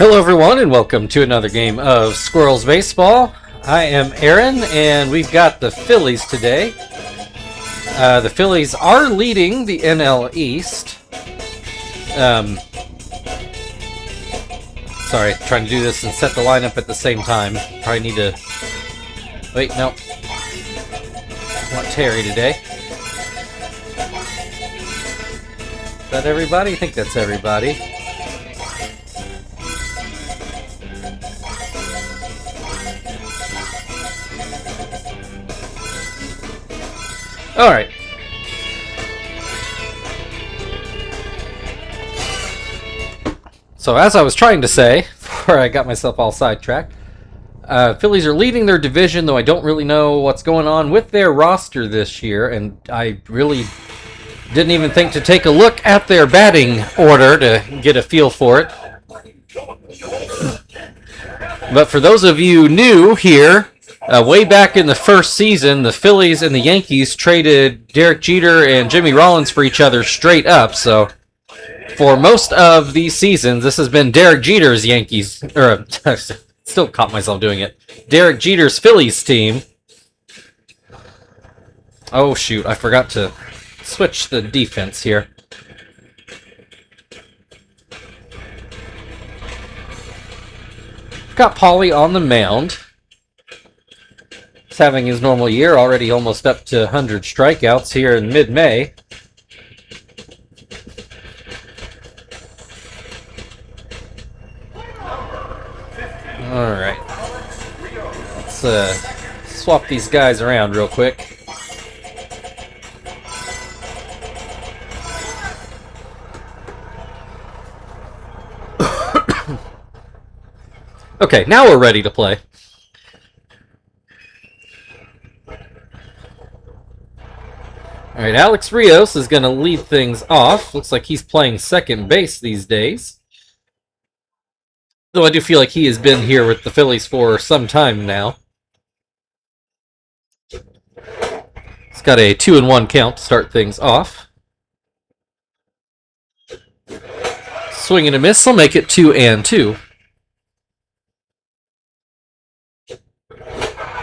Hello everyone and welcome to another game of Squirrels Baseball. I am Aaron and we've got the Phillies today. The Phillies are leading the NL East. Sorry, trying to do this and set the lineup at the same time. Probably need to... Wait, no. I want Terry today. Is that everybody? I think that's everybody. Alright. So as I was trying to say, before I got myself all sidetracked, Phillies are leading their division, though I don't really know what's going on with their roster this year, and I really didn't even think to take a look at their batting order to get a feel for it. But for those of you new here, way back in the first season, the Phillies and the Yankees traded Derek Jeter and Jimmy Rollins for each other straight up. So for most of these seasons, this has been Derek Jeter's Yankees, or still caught myself doing it, Derek Jeter's Phillies team. Oh shoot, I forgot to switch the defense here. Got Paulie on the mound. He's having his normal year, already almost up to 100 strikeouts here in mid-May. Alright. Let's swap these guys around real quick. Okay, now we're ready to play. Alright, Alex Rios is going to lead things off. Looks like he's playing second base these days. Though I do feel like he has been here with the Phillies for some time now. He's got a 2-1 count to start things off. Swing and a miss, will make it 2-2.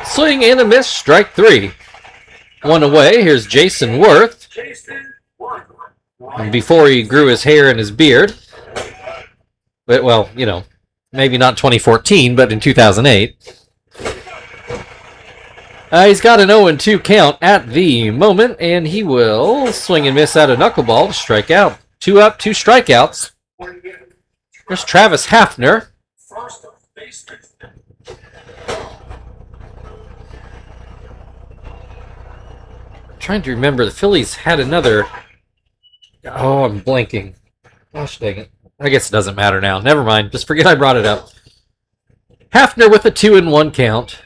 Swing and a miss, strike three. One away, here's Jason Worth. And before he grew his hair and his beard. But, well, you know, maybe not 2014, but in 2008. He's got an 0-2 count at the moment, and he will swing and miss out a knuckleball to strike out. 2 up, 2 strikeouts. There's Travis Hafner. Trying to remember, the Phillies had another... Oh, I'm blanking. Gosh dang it. I guess it doesn't matter now. Never mind. Just forget I brought it up. Hafner with a 2-1 count.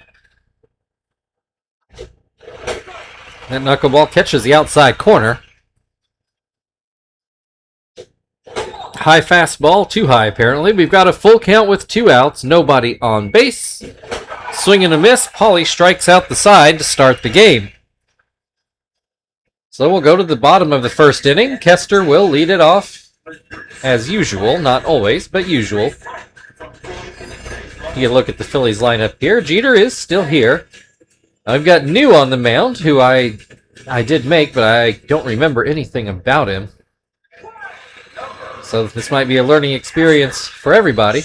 That knuckleball catches the outside corner. High fastball, too high apparently. We've got a full count with 2 outs, nobody on base. Swing and a miss. Paulie strikes out the side to start the game. So we'll go to the bottom of the first inning. Kester will lead it off as usual. Not always, but usual. You get a look at the Phillies lineup here. Jeter is still here. I've got New on the mound, who I did make, but I don't remember anything about him. So this might be a learning experience for everybody.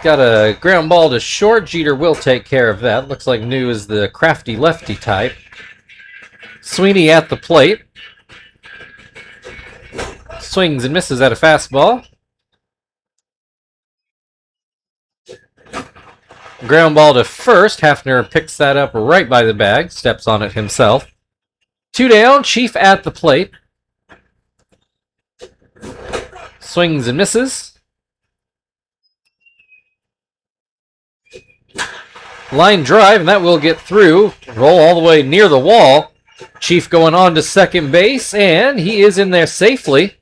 Got a ground ball to short. Jeter will take care of that. Looks like New is the crafty lefty type. Sweeney at the plate. Swings and misses at a fastball. Ground ball to first. Hafner picks that up right by the bag. Steps on it himself. 2 down. Chief at the plate. Swings and misses. Line drive, and that will get through. Roll all the way near the wall. Chief going on to second base, and he is in there safely.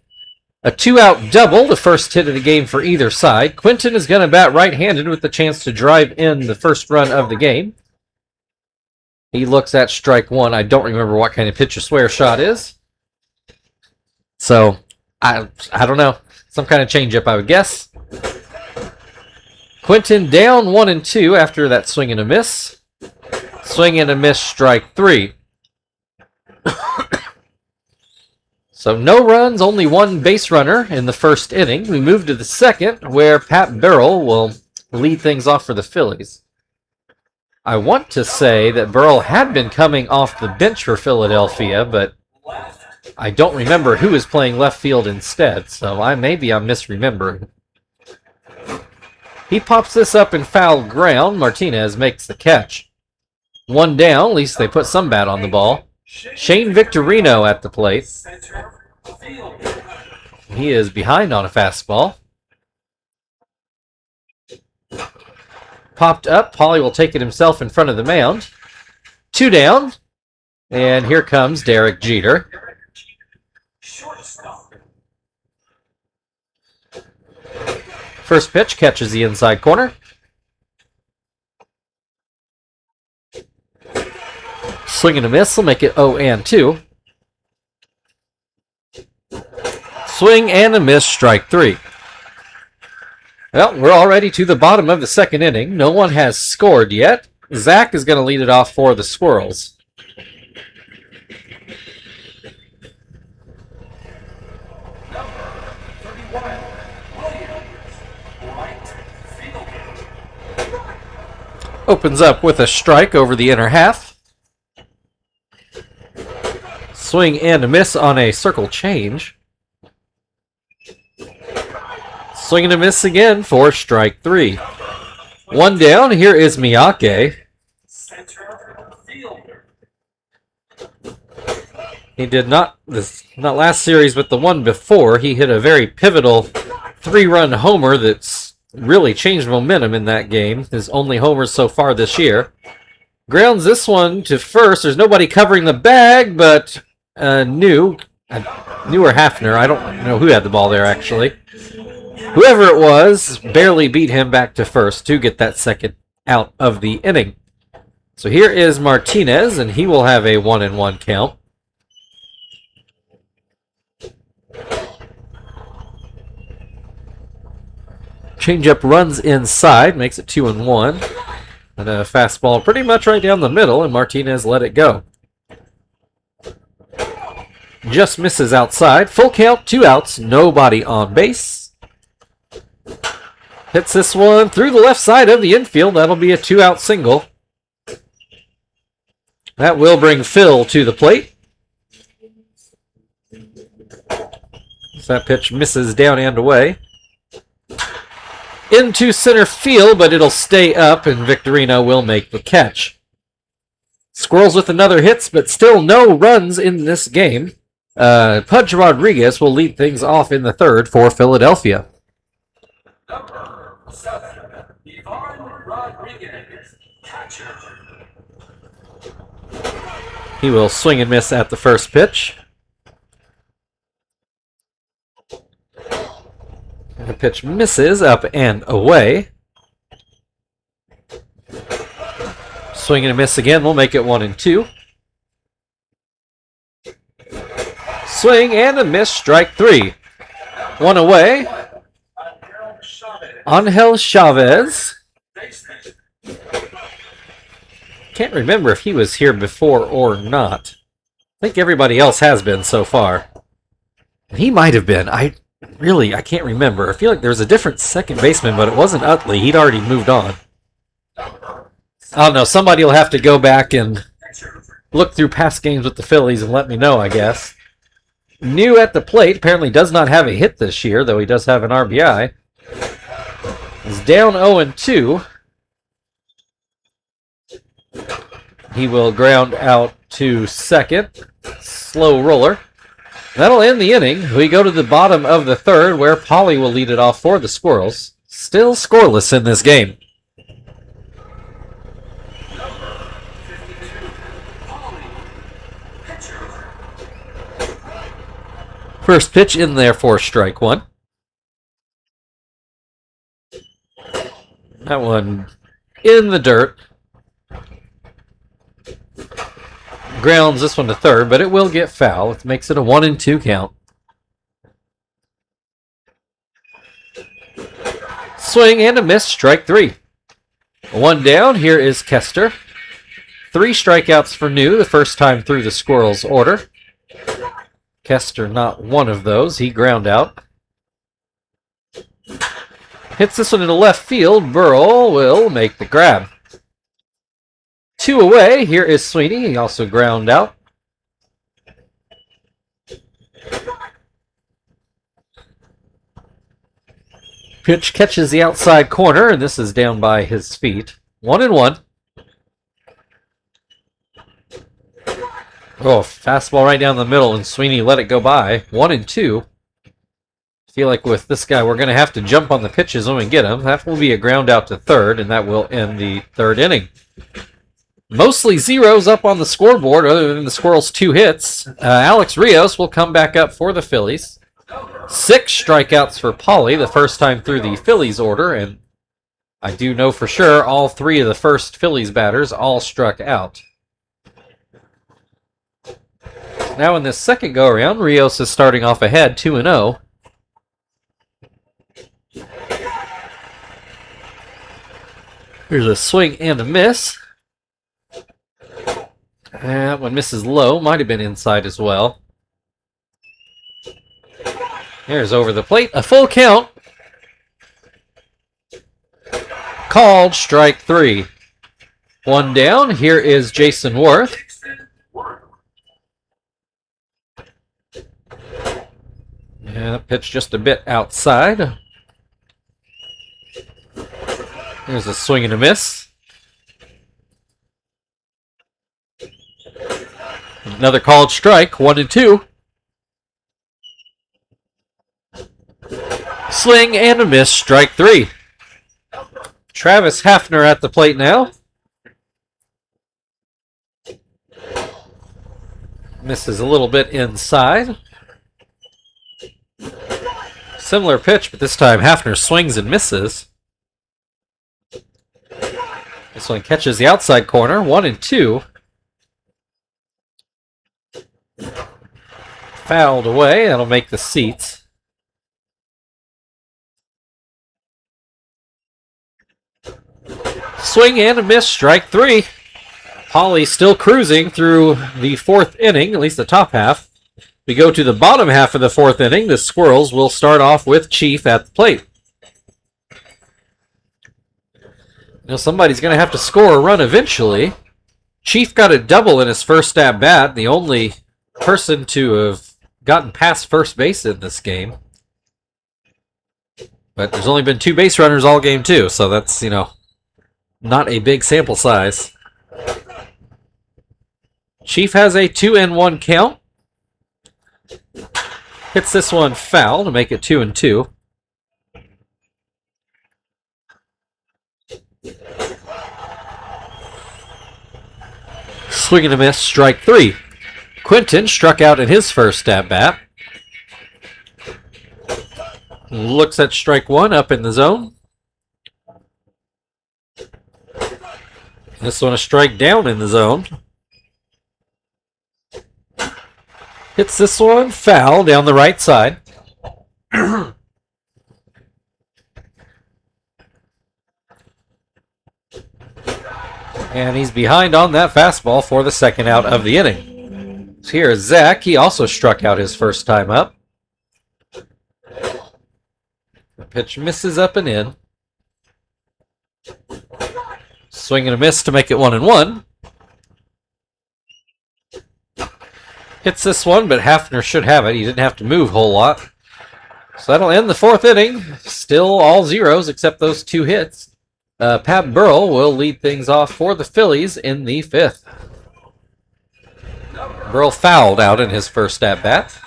A 2-out double, the first hit of the game for either side. Quinton is going to bat right-handed with the chance to drive in the first run of the game. He looks at strike one. I don't remember what kind of pitch a swear shot is. So I don't know. Some kind of changeup, I would guess. Quentin down 1-2 after that swing and a miss. Swing and a miss, strike 3. So no runs, only one base runner in the first inning. We move to the second, where Pat Burrell will lead things off for the Phillies. I want to say that Burrell had been coming off the bench for Philadelphia, but I don't remember who is playing left field instead, so maybe I'm misremembering. He pops this up in foul ground. Martinez makes the catch. 1 down, at least they put some bat on the ball. Shane Victorino at the plate. He is behind on a fastball. Popped up. Paulie will take it himself in front of the mound. 2 down. And here comes Derek Jeter. First pitch catches the inside corner. Swing and a miss will make it 0-2. Swing and a miss, strike 3. Well, we're already to the bottom of the second inning. No one has scored yet. Zach is going to lead it off for the Squirrels. Opens up with a strike over the inner half. Swing and a miss on a circle change. Swing and a miss again for strike 3. 1 down. Here is Miyake. He did not last series, but the one before. He hit a very pivotal 3-run homer that's really changed momentum in that game. His only homers so far this year. Grounds this one to first. There's nobody covering the bag, but New or Hafner. I don't know who had the ball there, actually. Whoever it was barely beat him back to first to get that second out of the inning. So here is Martinez, and he will have a 1-1 count. Changeup runs inside, makes it 2-1. And a fastball pretty much right down the middle, and Martinez let it go. Just misses outside. Full count, 2 outs, nobody on base. Hits this one through the left side of the infield. That'll be a 2-out single. That will bring Phil to the plate. So that pitch misses down and away. Into center field, but it'll stay up, and Victorino will make the catch. Squirrels with another hit, but still no runs in this game. Pudge Rodriguez will lead things off in the third for Philadelphia. Number 7, Ivan Rodriguez, catcher. He will swing and miss at the first pitch. The pitch misses up and away. Swing and a miss again. We'll make it 1-2. Swing and a miss. Strike 3. 1 away. Angel Chavez. Can't remember if he was here before or not. I think everybody else has been so far. He might have been. I can't remember. I feel like there was a different second baseman, but it wasn't Utley. He'd already moved on. I don't know. Somebody will have to go back and look through past games with the Phillies and let me know, I guess. New at the plate. Apparently does not have a hit this year, though he does have an RBI. He's down 0-2. He will ground out to second. Slow roller. That'll end the inning. We go to the bottom of the third, where Paulie will lead it off for the Squirrels. Still scoreless in this game. First pitch in there for strike 1. That one in the dirt. Grounds this one to third, but it will get foul. It makes it a 1-2 count. Swing and a miss, strike 3. 1 down, here is Kester. 3 strikeouts for New, the first time through the Squirrels order. Kester not one of those, he ground out. Hits this one into left field, Burrell will make the grab. 2 away, here is Sweeney, he also ground out. Pitch catches the outside corner, and this is down by his feet. 1-1. Oh, fastball right down the middle, and Sweeney let it go by. 1-2. Feel like with this guy, we're going to have to jump on the pitches when we get him. That will be a ground out to third, and that will end the 3rd inning. Mostly zeros up on the scoreboard, other than the Squirrels' 2 hits. Alex Rios will come back up for the Phillies. 6 strikeouts for Pauly, the first time through the Phillies order, and I do know for sure all 3 of the first Phillies batters all struck out. Now in this second go-around, Rios is starting off ahead, 2-0. Here's a swing and a miss. That one misses low, might have been inside as well. Here's over the plate, a full count. Called, strike 3. 1 down, here is Jason Worth. Yeah, pitch just a bit outside. There's a swing and a miss. Another called strike, 1-2. Swing and a miss, strike 3. Travis Hafner at the plate now. Misses a little bit inside. Similar pitch, but this time Hafner swings and misses. This one catches the outside corner, 1-2. Fouled away, that'll make the seats. Swing and a miss, strike 3. Pauly still cruising through the 4th inning, at least the top half. We go to the bottom half of the 4th inning. The Squirrels will start off with Chief at the plate. Now somebody's going to have to score a run eventually. Chief got a double in his first at-bat, the only person to have gotten past first base in this game. But there's only been 2 base runners all game too, so that's, not a big sample size. Chief has a 2-1 count. Hits this one foul to make it 2-2. Swing and a miss, strike 3. Quinton struck out in his first at-bat. Looks at strike 1 up in the zone. This one a strike down in the zone. Hits this one foul down the right side. And he's behind on that fastball for the second out of the inning. So here's Zach. He also struck out his first time up. The pitch misses up and in. Swing and a miss to make it 1-1. Hits this one, but Hafner should have it. He didn't have to move a whole lot. So that'll end the 4th inning. Still all zeros except those 2 hits. Pat Burrell will lead things off for the Phillies in the 5th. Burrell fouled out in his first at-bat.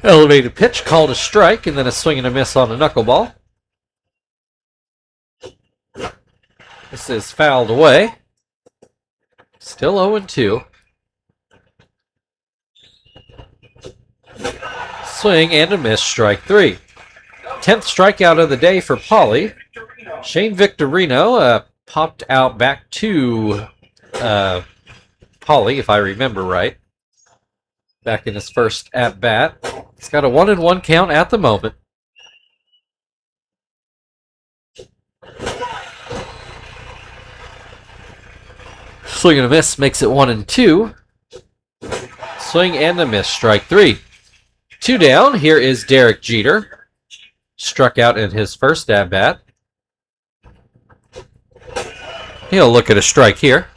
Elevated pitch, called a strike, and then a swing and a miss on a knuckleball. This is fouled away. Still 0-2. Swing and a miss, strike 3. 10th strikeout of the day for Pauly. Shane Victorino popped out back to Pauly, if I remember right. back in his first at-bat. He's got a 1-1 count at the moment. Swing and a miss makes it 1-2. Swing and a miss, strike 3. 2 down. Here is Derek Jeter. Struck out in his first at-bat. He'll look at a strike here.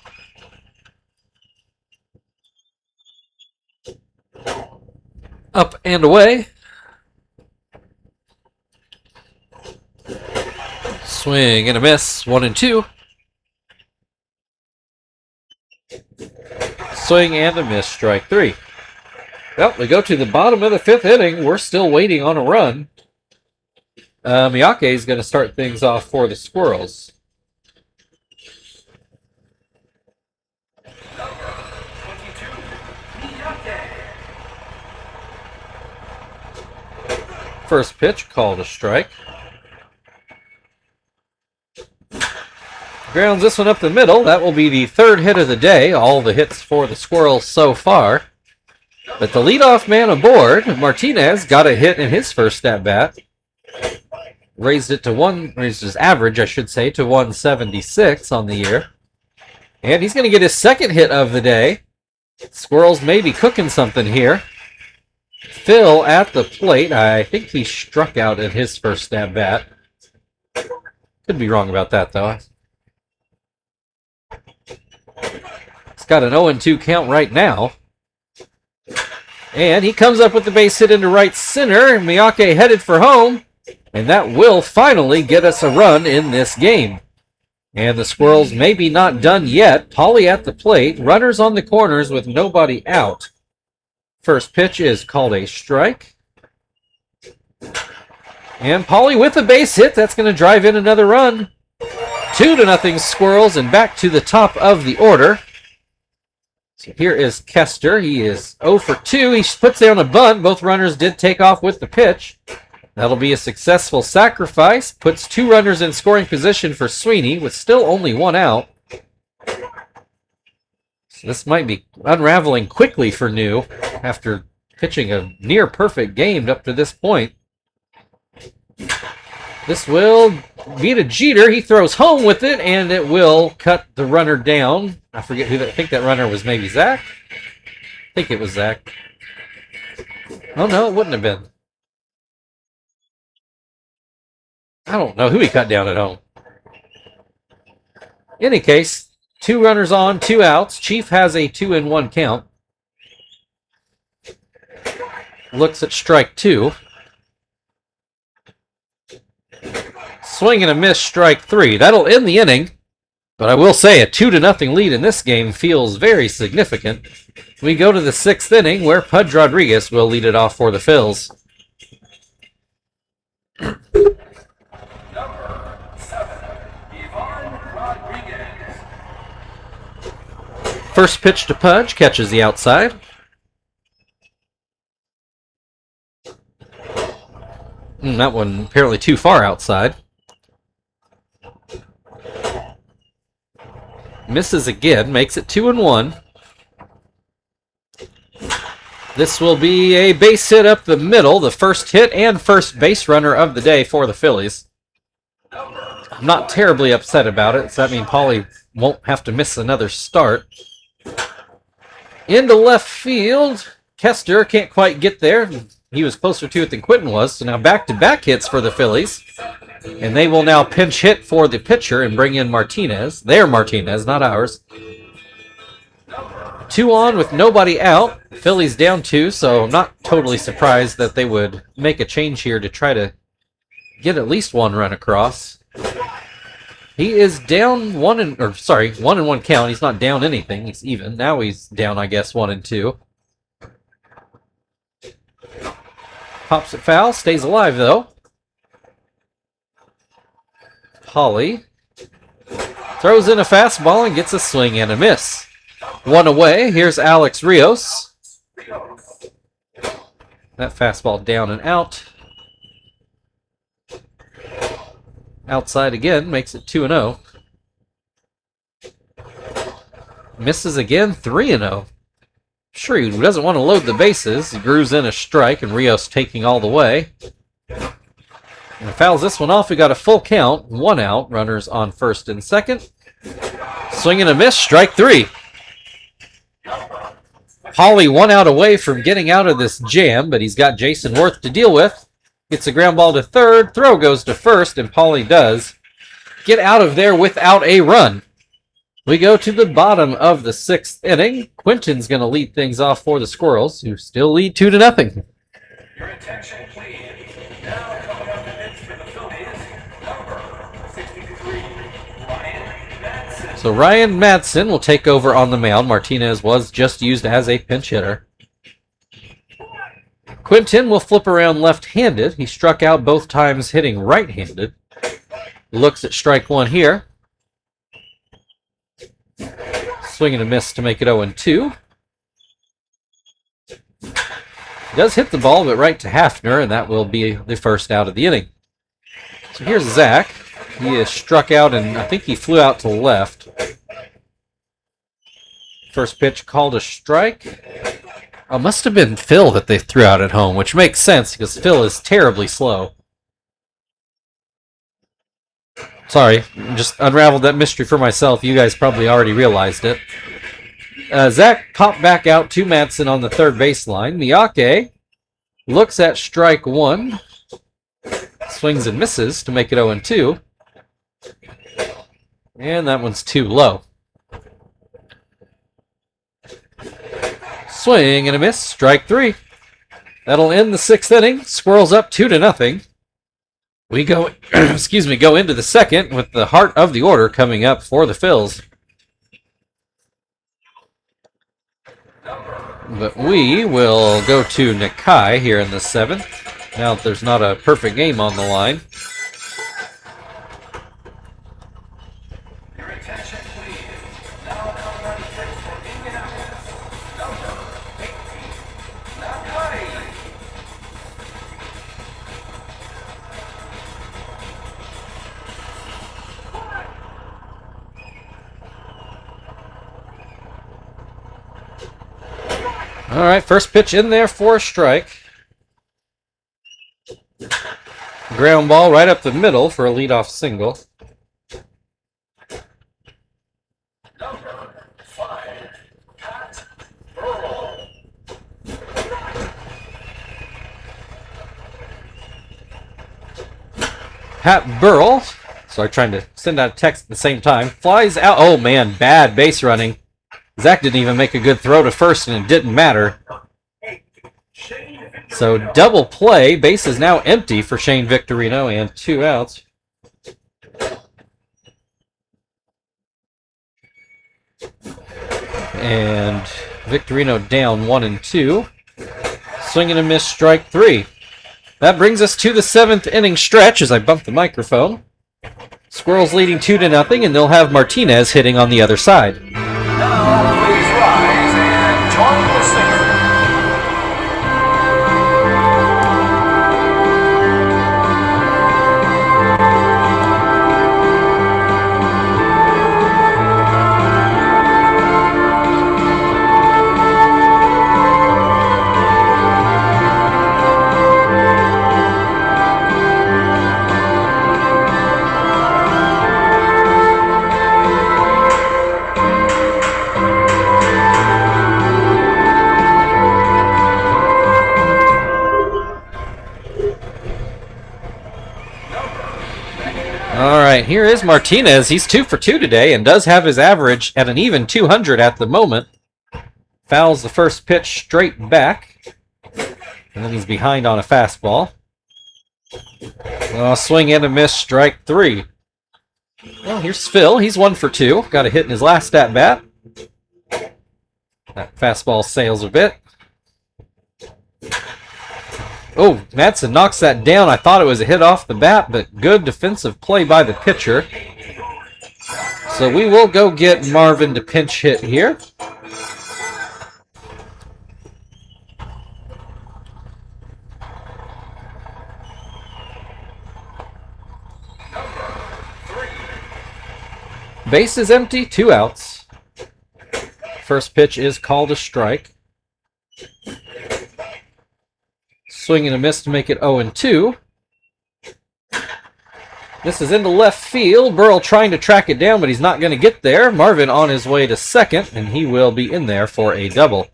Up and away. Swing and a miss, 1-2. Swing and a miss, strike 3. Well, we go to the bottom of the 5th inning. We're still waiting on a run. Miyake is going to start things off for the Squirrels. First pitch, called a strike. Grounds this one up the middle. That will be the 3rd hit of the day. All the hits for the Squirrels so far. But the leadoff man aboard, Martinez, got a hit in his first at-bat. Raised his average, I should say, to 176 on the year. And he's going to get his 2nd hit of the day. Squirrels may be cooking something here. Phil at the plate. I think he struck out in his first at-bat. Could be wrong about that, though. He's got an 0-2 count right now. And he comes up with the base hit into right center. Miyake headed for home. And that will finally get us a run in this game. And the Squirrels maybe not done yet. Pauly at the plate. Runners on the corners with nobody out. First pitch is called a strike. And Pauly with a base hit. That's going to drive in another run. 2-0 Squirrels, and back to the top of the order. So here is Kester. He is 0 for 2. He puts down a bunt. Both runners did take off with the pitch. That'll be a successful sacrifice. Puts 2 runners in scoring position for Sweeney with still only 1 out. So this might be unraveling quickly for New after pitching a near perfect game up to this point. This will be to Jeter. He throws home with it, and it will cut the runner down. I forget who that. I think that runner was maybe Zach. I think it was Zach. Oh no, it wouldn't have been. I don't know who he cut down at home. In any case, 2 runners on, 2 outs. Chief has a 2-1 count. Looks at strike 2. Swing and a miss, strike 3. That'll end the inning. But I will say a 2-0 lead in this game feels very significant. We go to the 6th inning where Pudge Rodriguez will lead it off for the Phils. First pitch to Pudge, catches the outside. That one apparently too far outside. Misses again, makes it 2-1. This will be a base hit up the middle, the first hit and first base runner of the day for the Phillies. I'm not terribly upset about it, so that means Pauly won't have to miss another start. Into left field, Kester can't quite get there. He was closer to it than Quinton was, so now back-to-back hits for the Phillies. And they will now pinch hit for the pitcher and bring in Martinez. Their Martinez, not ours. 2 on with nobody out. Phillies down 2, so I'm not totally surprised that they would make a change here to try to get at least 1 run across. He is down 1-1 count. He's not down anything. He's even. Now he's down, I guess, 1-2. Pops it foul. Stays alive, though. Pauly throws in a fastball and gets a swing and a miss. 1 away. Here's Alex Rios. That fastball down and out. Outside again, makes it 2-0. Misses again, 3-0. Shrewd doesn't want to load the bases. He grooves in a strike, and Rios taking all the way. And fouls this one off. We got a full count. 1 out. Runners on first and second. Swing and a miss. Strike 3. Pauly 1 out away from getting out of this jam, but he's got Jason Worth to deal with. Gets a ground ball to third. Throw goes to first, and Pauly does get out of there without a run. We go to the bottom of the 6th inning. Quinton's going to lead things off for the Squirrels, who still lead 2-0. Your attention, please. Now coming up the bench for the Phillies, number 63, Ryan Madsen. So Ryan Madsen will take over on the mound. Martinez was just used as a pinch hitter. Quinton will flip around left-handed. He struck out both times hitting right-handed. Looks at strike 1 here. Swing and a miss to make it 0-2. He does hit the ball, but right to Hafner, and that will be the first out of the inning. So here's Zach. He is struck out, and I think he flew out to left. First pitch called a strike. Oh, must have been Phil that they threw out at home, which makes sense because Phil is terribly slow. Sorry, just unraveled that mystery for myself. You guys probably already realized it. Zach popped back out to Madsen on the third baseline. Miyake looks at strike 1. Swings and misses to make it 0-2. And that one's too low. Swing and a miss. Strike 3. That'll end the 6th inning. Squirrels up 2-0. We go, go into the 2nd with the heart of the order coming up for the Phils. But we will go to Nakai here in the 7th. Now that there's not a perfect game on the line. Your attention, please. Now coming on the bench for Indianapolis, number 18, Nakai. All right, first pitch in there for a strike. Ground ball right up the middle for a leadoff single. Number 5, Pat Burrell. Pat Burrell, sorry, trying to send out a text at the same time, flies out. Oh man, bad base running. Zach didn't even make a good throw to first, and it didn't matter. So double play. Base is now empty for Shane Victorino and 2 outs. And Victorino down 1-2. Swing and a miss, strike 3. That brings us to the 7th inning stretch as I bump the microphone. Squirrels leading 2-0, and they'll have Martinez hitting on the other side. Now, please rise and join the singer. All right, here is Martinez. He's 2 for 2 today and does have his average at an even 200 at the moment. Fouls the first pitch straight back. And then he's behind on a fastball. Swing and a miss, strike 3. Well, here's Phil. He's 1 for 2. Got a hit in his last at-bat. That fastball sails a bit. Oh, Madsen knocks that down. I thought it was a hit off the bat, but good defensive play by the pitcher. So we will go get Marvin to pinch hit here. Base is empty, 2 outs. First pitch is called a strike. Swing and a miss to make it 0-2. This is into left field. Burrell trying to track it down, but he's not going to get there. Marvin on his way to second, and he will be in there for a double.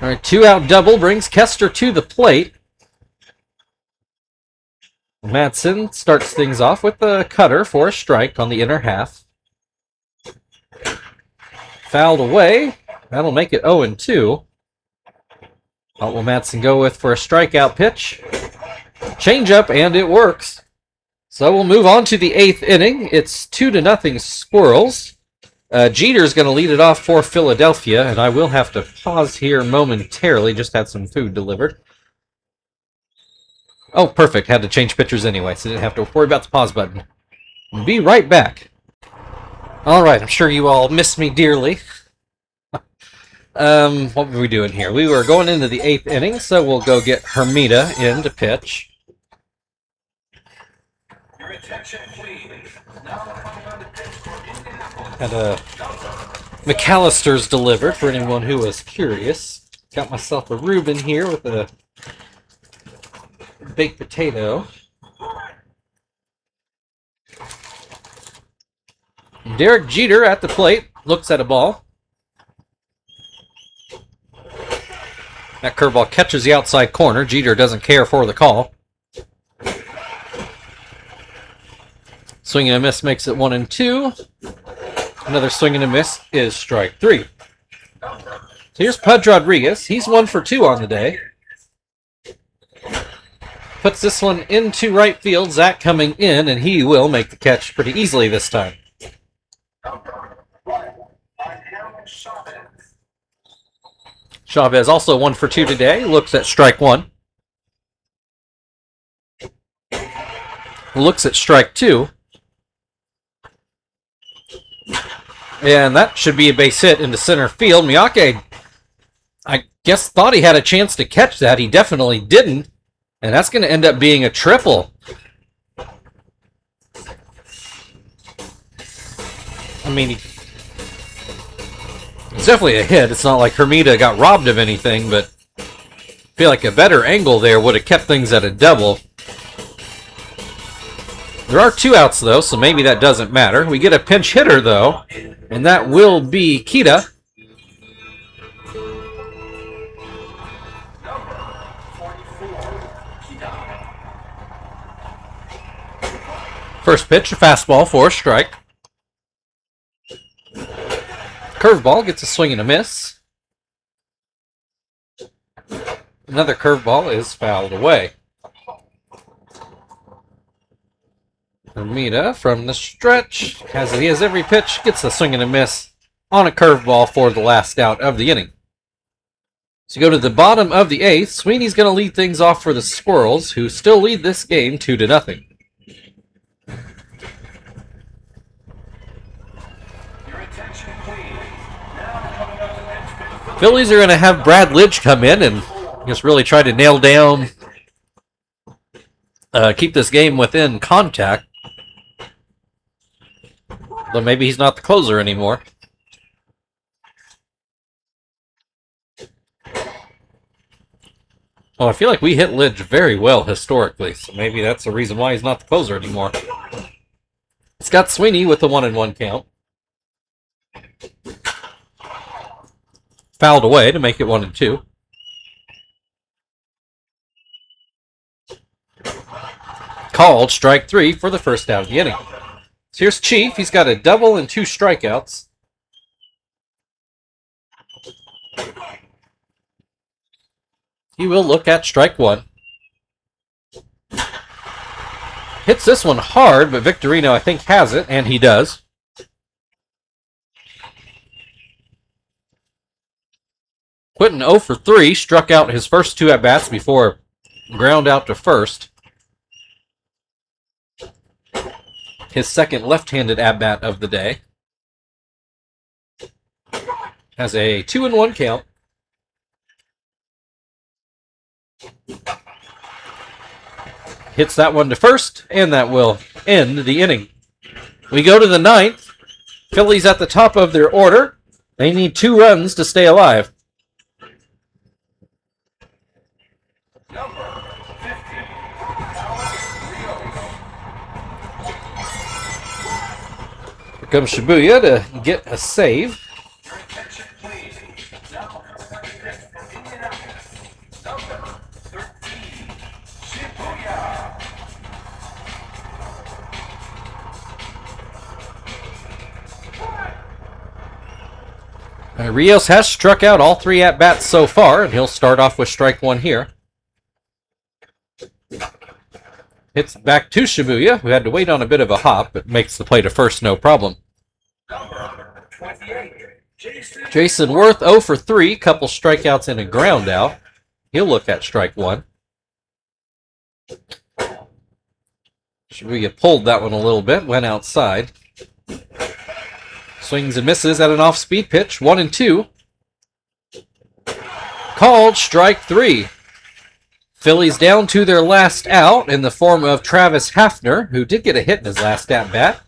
All right, 2-out double brings Kester to the plate. Madsen starts things off with a cutter for a strike on the inner half. Fouled away. That'll make it 0-2. What will Madsen go with for a strikeout pitch? Changeup, and it works. So we'll move on to the 8th inning. It's 2-0 Squirrels. Jeter's going to lead it off for Philadelphia, and I will have to pause here momentarily. Just had some food delivered. Oh, perfect. Had to change pitchers anyway, so didn't have to worry about the pause button. Be right back. All right, I'm sure you all miss me dearly. What were we doing here? We were going into the 8th inning, so we'll go get Hermida in to pitch. Your attention, please. Now coming on to pitch for Indianapolis. Had McAllister's delivered for anyone who was curious. Got myself a Reuben here with a baked potato. Derek Jeter at the plate looks at a ball. That curveball catches the outside corner. Jeter doesn't care for the call. Swing and a miss makes it 1-2. Another swing and a miss is strike 3. So here's Pudge Rodriguez. He's 1 for 2 on the day. Puts this one into right field. Zach coming in, and he will make the catch pretty easily this time. Chavez also 1 for 2 today. Looks at strike 1. Looks at strike 2. And that should be a base hit into center field. Miyake, I guess, thought he had a chance to catch that. He definitely didn't. And that's going to end up being a triple. I mean, it's definitely a hit. It's not like Hermida got robbed of anything, but I feel like a better angle there would have kept things at a double. There are 2 outs, though, so maybe that doesn't matter. We get a pinch hitter, though, and that will be Kita. First pitch, a fastball for a strike. Curveball gets a swing and a miss. Another curveball is fouled away. Hermida from the stretch, as he has every pitch, gets a swing and a miss on a curveball for the last out of the inning. So you go to the bottom of the 8th. Sweeney's going to lead things off for the Squirrels, who still lead this game 2-0. Phillies are going to have Brad Lidge come in and just really try to nail down, keep this game within contact. Though maybe he's not the closer anymore. Oh, I feel like we hit Lidge very well historically, so maybe that's the reason why he's not the closer anymore. It's got Sweeney with the 1-1 count. Fouled away to make it 1-2. Called strike 3 for the first out of the inning. So here's Chief. He's got a double and 2 strikeouts. He will look at strike 1. Hits this one hard, but Victorino, I think, has it, and he does. Quentin 0 for 3, struck out his first 2 at-bats before ground out to first. His second left-handed at-bat of the day. Has a 2-1 count. Hits that one to first, and that will end the inning. We go to the ninth. Phillies at the top of their order. They need 2 runs to stay alive. Number 50, Alex Rios. Here comes Shibuya to get a save. Your attention, please. Now, second pitch from Indianapolis. Number 13, Shibuya. Rios has struck out all 3 at-bats so far, and he'll start off with strike 1 here. Hits back to Shibuya, who had to wait on a bit of a hop, but makes the play to first no problem. Number 28, Jason Worth 0 for 3, couple strikeouts and a ground out. He'll look at strike 1. Shibuya pulled that one a little bit, went outside. Swings and misses at an off-speed pitch, 1-2. Called strike 3. Phillies down to their last out in the form of Travis Hafner, who did get a hit in his last at-bat.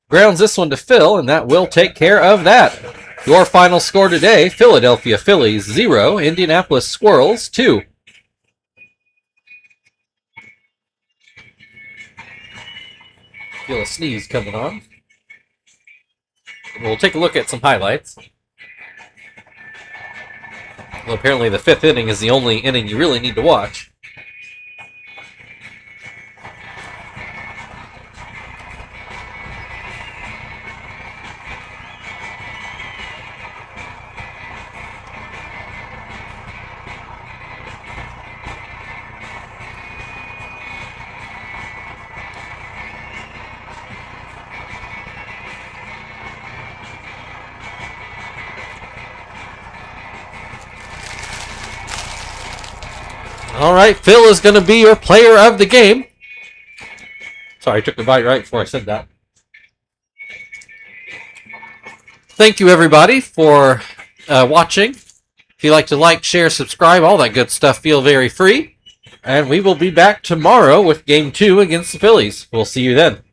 Grounds this one to Phil, and that will take care of that. Your final score today, Philadelphia Phillies 0, Indianapolis Squirrels 2. Feel a sneeze coming on. We'll take a look at some highlights. Well, apparently the 5th inning is the only inning you really need to watch. All right, Phil is going to be your player of the game. Sorry, I took the bite right before I said that. Thank you, everybody, for watching. If you'd like to like, share, subscribe, all that good stuff, feel very free. And we will be back tomorrow with Game 2 against the Phillies. We'll see you then.